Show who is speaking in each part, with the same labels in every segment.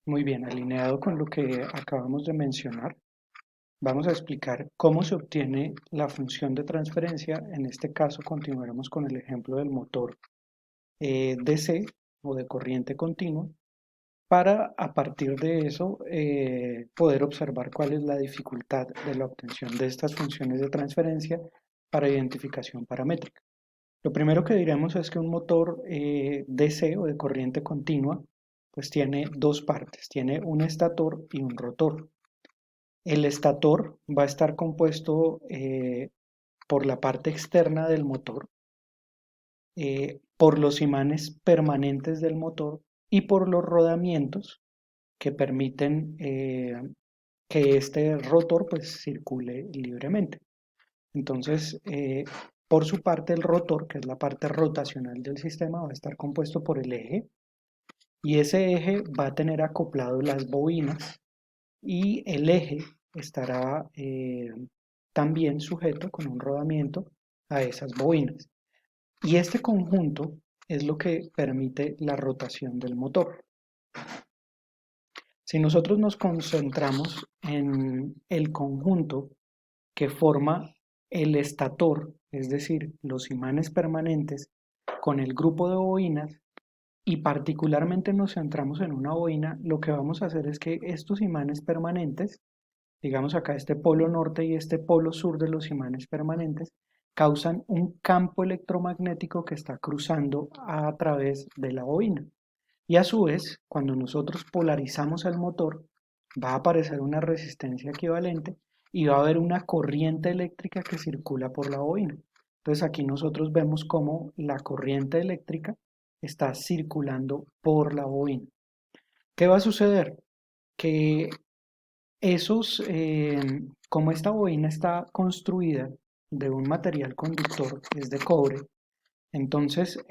Speaker 1: Muy bien, alineado con lo que acabamos de mencionar, vamos a explicar cómo se obtiene la función de transferencia. En este caso, continuaremos con el ejemplo del motor DC o de corriente continua, para a partir de eso poder observar cuál es la dificultad de la obtención de estas funciones de transferencia para identificación paramétrica. Lo primero que diremos es que un motor DC o de corriente continua pues tiene dos partes, tiene un estator y un rotor. El estator va a estar compuesto por la parte externa del motor, por los imanes permanentes del motor y por los rodamientos que permiten que este rotor pues circule libremente. Entonces, por su parte, el rotor, que es la parte rotacional del sistema, va a estar compuesto por el eje, y ese eje va a tener acoplado las bobinas, y el eje estará también sujeto con un rodamiento a esas bobinas. Y este conjunto es lo que permite la rotación del motor. Si nosotros nos concentramos en el conjunto que forma el estator, es decir, los imanes permanentes, con el grupo de bobinas, y particularmente nos centramos en una bobina, lo que vamos a hacer es que estos imanes permanentes, digamos acá este polo norte y este polo sur de los imanes permanentes, causan un campo electromagnético que está cruzando a través de la bobina. Y a su vez, cuando nosotros polarizamos el motor, va a aparecer una resistencia equivalente y va a haber una corriente eléctrica que circula por la bobina. Entonces aquí nosotros vemos cómo la corriente eléctrica está circulando por la bobina. ¿Qué va a suceder? Que como esta bobina está construida de un material conductor, que es de cobre, entonces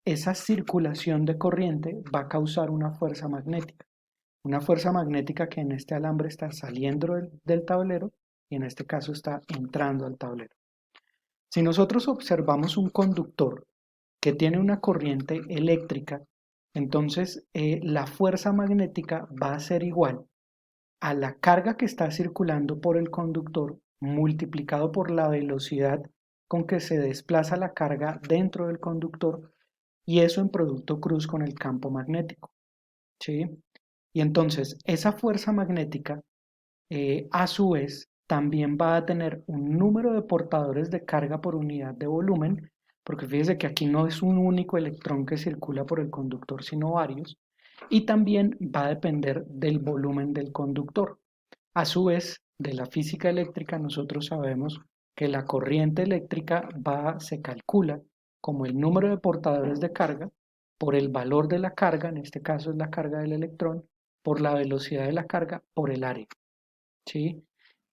Speaker 1: esa circulación de corriente va a causar una fuerza magnética que en este alambre está saliendo del tablero y en este caso está entrando al tablero. Si nosotros observamos un conductor que tiene una corriente eléctrica, entonces la fuerza magnética va a ser igual a la carga que está circulando por el conductor multiplicado por la velocidad con que se desplaza la carga dentro del conductor, y eso en producto cruz con el campo magnético, ¿sí? Y entonces esa fuerza magnética a su vez también va a tener un número de portadores de carga por unidad de volumen, porque fíjese que aquí no es un único electrón que circula por el conductor, sino varios, y también va a depender del volumen del conductor. A su vez, de la física eléctrica nosotros sabemos que la corriente eléctrica se calcula como el número de portadores de carga por el valor de la carga, en este caso es la carga del electrón, por la velocidad de la carga, por el área, ¿sí?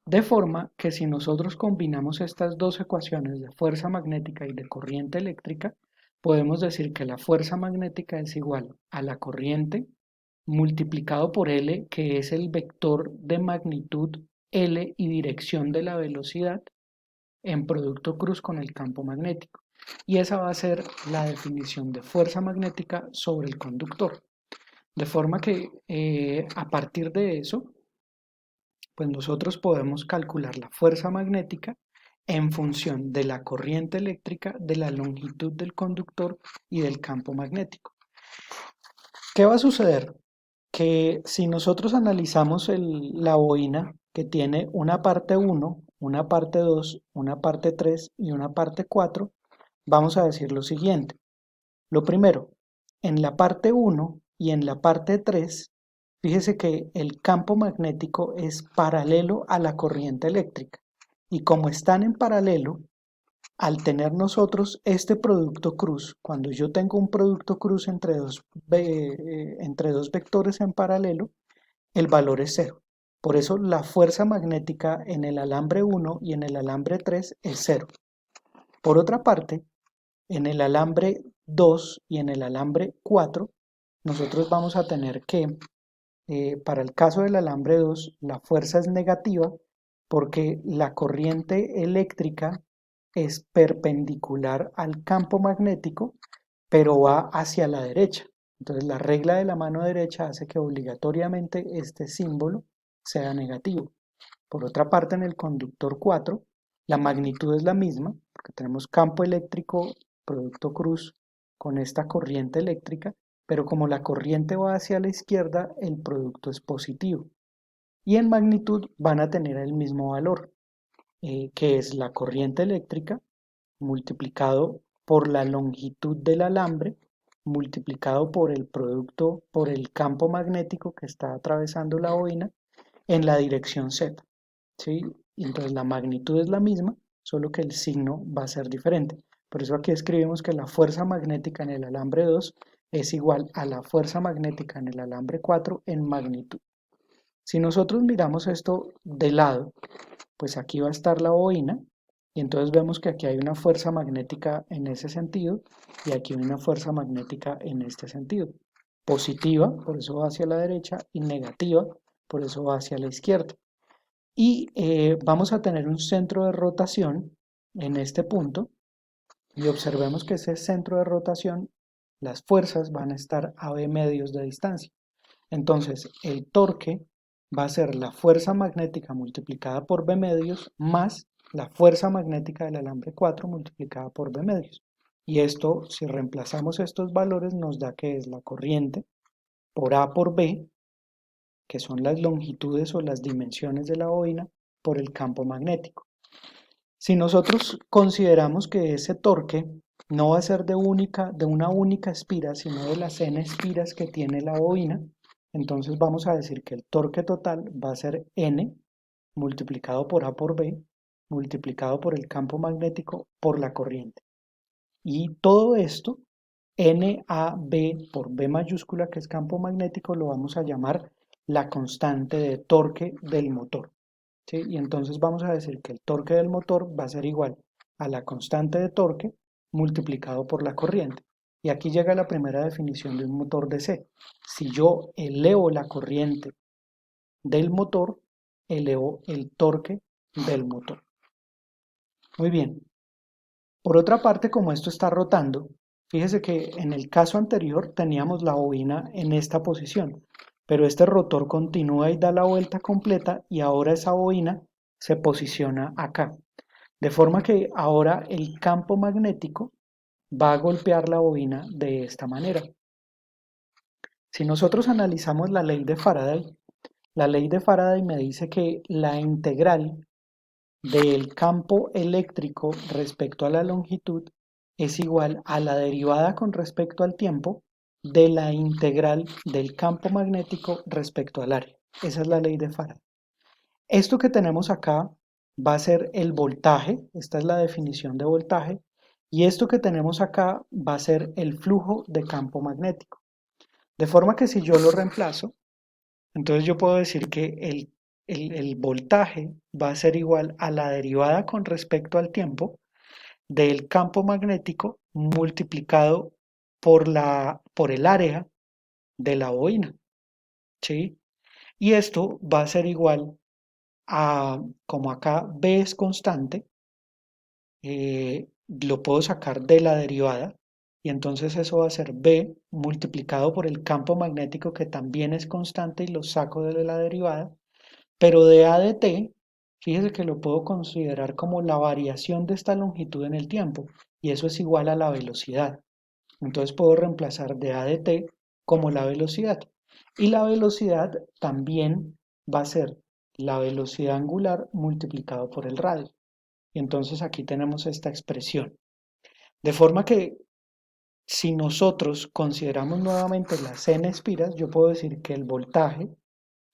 Speaker 1: De forma que si nosotros combinamos estas dos ecuaciones de fuerza magnética y de corriente eléctrica, podemos decir que la fuerza magnética es igual a la corriente multiplicado por L, que es el vector de magnitud L y dirección de la velocidad en producto cruz con el campo magnético. Y esa va a ser la definición de fuerza magnética sobre el conductor. De forma que a partir de eso, pues nosotros podemos calcular la fuerza magnética en función de la corriente eléctrica, de la longitud del conductor y del campo magnético. ¿Qué va a suceder? Que si nosotros analizamos la bobina, que tiene una parte 1, una parte 2, una parte 3 y una parte 4, vamos a decir lo siguiente. Lo primero, en la parte 1 y en la parte 3, fíjese que el campo magnético es paralelo a la corriente eléctrica. Y como están en paralelo, al tener nosotros este producto cruz, cuando yo tengo un producto cruz entre dos vectores en paralelo, el valor es cero. Por eso la fuerza magnética en el alambre 1 y en el alambre 3 es cero. Por otra parte, en el alambre 2 y en el alambre 4, nosotros vamos a tener que, para el caso del alambre 2, la fuerza es negativa porque la corriente eléctrica es perpendicular al campo magnético, pero va hacia la derecha. Entonces la regla de la mano derecha hace que obligatoriamente este símbolo sea negativo. Por otra parte, en el conductor 4, la magnitud es la misma, porque tenemos campo eléctrico, producto cruz, con esta corriente eléctrica, pero como la corriente va hacia la izquierda, el producto es positivo. Y en magnitud van a tener el mismo valor, que es la corriente eléctrica multiplicado por la longitud del alambre, multiplicado por el producto, por el campo magnético que está atravesando la boina en la dirección Z. ¿Sí? Y entonces la magnitud es la misma, solo que el signo va a ser diferente. Por eso aquí escribimos que la fuerza magnética en el alambre 2 es igual a la fuerza magnética en el alambre 4 en magnitud. Si nosotros miramos esto de lado, pues aquí va a estar la bobina y entonces vemos que aquí hay una fuerza magnética en ese sentido y aquí hay una fuerza magnética en este sentido. Positiva, por eso va hacia la derecha, y negativa, por eso va hacia la izquierda. Y vamos a tener un centro de rotación en este punto y observemos que ese centro de rotación, las fuerzas van a estar a b medios de distancia. Entonces, el torque va a ser la fuerza magnética multiplicada por b medios más la fuerza magnética del alambre 4 multiplicada por b medios. Y esto, si reemplazamos estos valores, nos da que es la corriente por A por B, que son las longitudes o las dimensiones de la bobina, por el campo magnético. Si nosotros consideramos que ese torque no va a ser de una única espira, sino de las n espiras que tiene la bobina, entonces vamos a decir que el torque total va a ser N multiplicado por A por B, multiplicado por el campo magnético por la corriente. Y todo esto, NAB por B mayúscula, que es campo magnético, lo vamos a llamar la constante de torque del motor. ¿Sí? Y entonces vamos a decir que el torque del motor va a ser igual a la constante de torque multiplicado por la corriente. Y aquí llega la primera definición de un motor DC. Si yo elevo la corriente del motor, elevo el torque del motor. Muy bien. Por otra parte, como esto está rotando, fíjese que en el caso anterior teníamos la bobina en esta posición, pero este rotor continúa y da la vuelta completa y ahora esa bobina se posiciona acá. De forma que ahora el campo magnético va a golpear la bobina de esta manera. Si nosotros analizamos la ley de Faraday me dice que la integral del campo eléctrico respecto a la longitud es igual a la derivada con respecto al tiempo de la integral del campo magnético respecto al área. Esa es la ley de Faraday. Esto que tenemos acá va a ser el voltaje, esta es la definición de voltaje, y esto que tenemos acá va a ser el flujo de campo magnético. De forma que si yo lo reemplazo, entonces yo puedo decir que el voltaje va a ser igual a la derivada con respecto al tiempo del campo magnético multiplicado por el área de la bobina, ¿sí? Y esto va a ser igual a, como acá B es constante, lo puedo sacar de la derivada y entonces eso va a ser B multiplicado por el campo magnético que también es constante y lo saco de la derivada, pero de A de T, fíjese que lo puedo considerar como la variación de esta longitud en el tiempo y eso es igual a la velocidad. Entonces puedo reemplazar de A de T como la velocidad y la velocidad también va a ser la velocidad angular multiplicado por el radio. Y entonces aquí tenemos esta expresión. De forma que si nosotros consideramos nuevamente las n espiras, yo puedo decir que el voltaje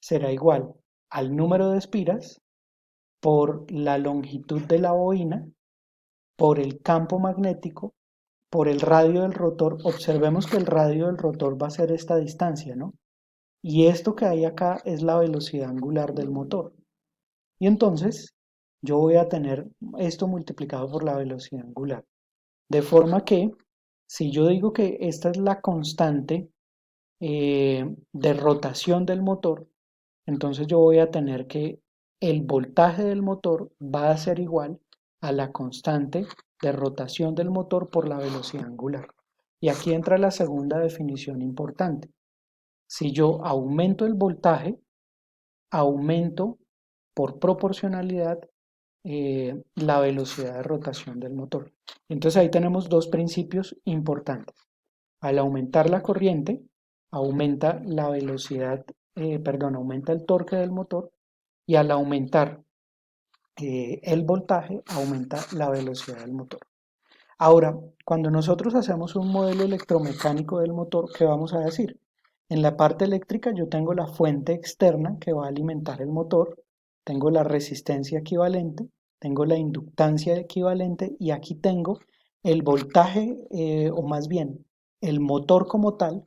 Speaker 1: será igual al número de espiras por la longitud de la bobina, por el campo magnético, por el radio del rotor. Observemos que el radio del rotor va a ser esta distancia, ¿no? Y esto que hay acá es la velocidad angular del motor. Y entonces yo voy a tener esto multiplicado por la velocidad angular. De forma que, si yo digo que esta es la constante de rotación del motor, entonces yo voy a tener que el voltaje del motor va a ser igual a la constante de rotación del motor por la velocidad angular. Y aquí entra la segunda definición importante. Si yo aumento el voltaje, aumento por proporcionalidad la velocidad de rotación del motor. Entonces ahí tenemos dos principios importantes. Al aumentar la corriente, aumenta la velocidad, aumenta el torque del motor, y al aumentar el voltaje, aumenta la velocidad del motor. Ahora, cuando nosotros hacemos un modelo electromecánico del motor, ¿qué vamos a decir? En la parte eléctrica yo tengo la fuente externa que va a alimentar el motor, tengo la resistencia equivalente, tengo la inductancia equivalente y aquí tengo el voltaje, o más bien el motor como tal,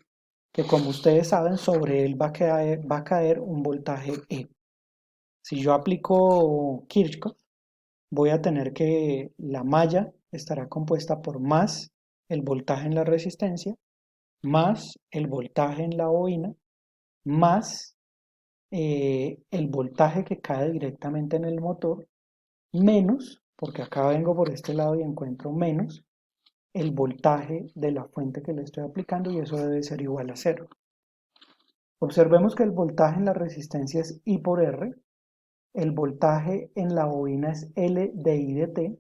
Speaker 1: que como ustedes saben, sobre él va a caer un voltaje E. Si yo aplico Kirchhoff, voy a tener que la malla estará compuesta por más el voltaje en la resistencia, más el voltaje en la bobina, más el voltaje que cae directamente en el motor, menos, porque acá vengo por este lado y encuentro menos, el voltaje de la fuente que le estoy aplicando, y eso debe ser igual a cero. Observemos que el voltaje en la resistencia es I por R, el voltaje en la bobina es L de I de T,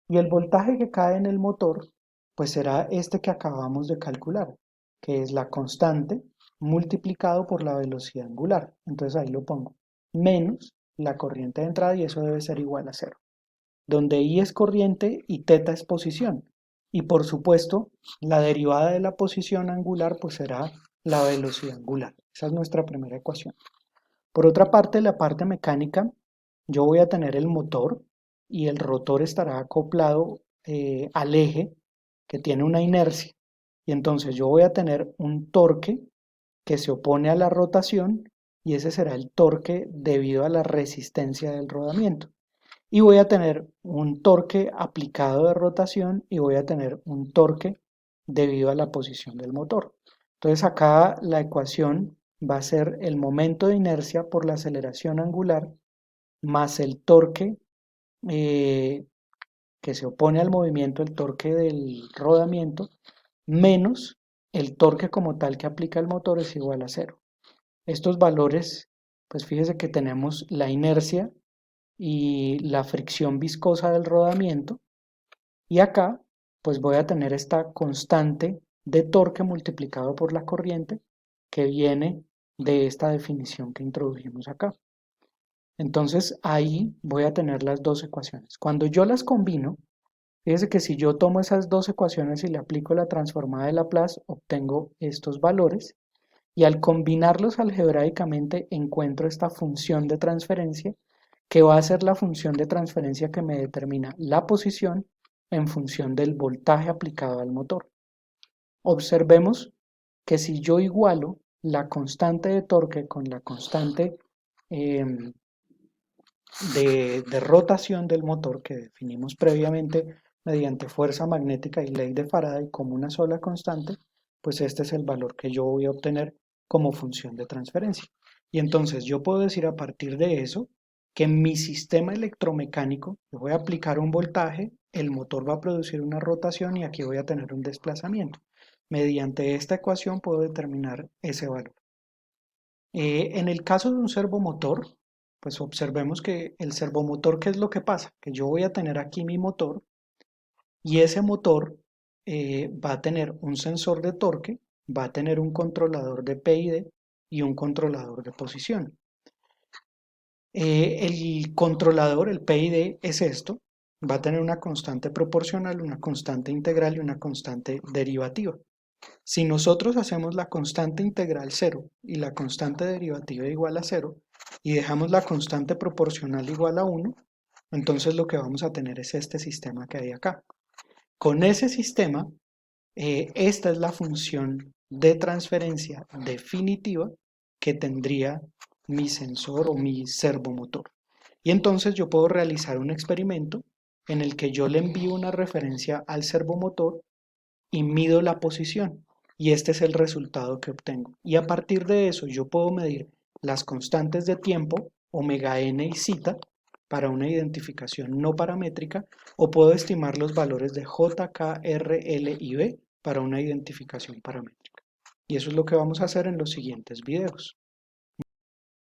Speaker 1: y el voltaje que cae en el motor, pues será este que acabamos de calcular, que es la constante multiplicado por la velocidad angular. Entonces ahí lo pongo, menos la corriente de entrada, y eso debe ser igual a cero, donde I es corriente y θ es posición. Y por supuesto, la derivada de la posición angular pues será la velocidad angular. Esa es nuestra primera ecuación. Por otra parte, la parte mecánica, yo voy a tener el motor y el rotor estará acoplado al eje que tiene una inercia. Y entonces yo voy a tener un torque que se opone a la rotación, y ese será el torque debido a la resistencia del rodamiento. Y voy a tener un torque aplicado de rotación y voy a tener un torque debido a la posición del motor. Entonces acá la ecuación va a ser el momento de inercia por la aceleración angular más el torque que se opone al movimiento, el torque del rodamiento, menos el torque como tal que aplica el motor, es igual a cero. Estos valores, pues fíjese que tenemos la inercia y la fricción viscosa del rodamiento, y acá pues voy a tener esta constante de torque multiplicado por la corriente que viene de esta definición que introdujimos acá. Entonces ahí voy a tener las dos ecuaciones. Cuando yo las combino, fíjese que si yo tomo esas dos ecuaciones y le aplico la transformada de Laplace, obtengo estos valores, y al combinarlos algebraicamente encuentro esta función de transferencia, que va a ser la función de transferencia que me determina la posición en función del voltaje aplicado al motor. Observemos que si yo igualo la constante de torque con la constante de rotación del motor que definimos previamente mediante fuerza magnética y ley de Faraday como una sola constante, pues este es el valor que yo voy a obtener como función de transferencia. Y entonces yo puedo decir a partir de eso que en mi sistema electromecánico yo voy a aplicar un voltaje, el motor va a producir una rotación y aquí voy a tener un desplazamiento. Mediante esta ecuación puedo determinar ese valor. En el caso de un servomotor, pues observemos que el servomotor, ¿qué es lo que pasa? Que yo voy a tener aquí mi motor, y ese motor va a tener un sensor de torque, va a tener un controlador de PID y un controlador de posición. El controlador, el PID, es esto, va a tener una constante proporcional, una constante integral y una constante derivativa. Si nosotros hacemos la constante integral 0 y la constante derivativa igual a 0 y dejamos la constante proporcional igual a 1, entonces lo que vamos a tener es este sistema que hay acá. Con ese sistema, esta es la función de transferencia definitiva que tendría mi sensor o mi servomotor. Y entonces yo puedo realizar un experimento en el que yo le envío una referencia al servomotor y mido la posición, y este es el resultado que obtengo. Y a partir de eso yo puedo medir las constantes de tiempo, omega n y zeta, para una identificación no paramétrica, o puedo estimar los valores de J, K, R, L y B para una identificación paramétrica. Y eso es lo que vamos a hacer en los siguientes videos.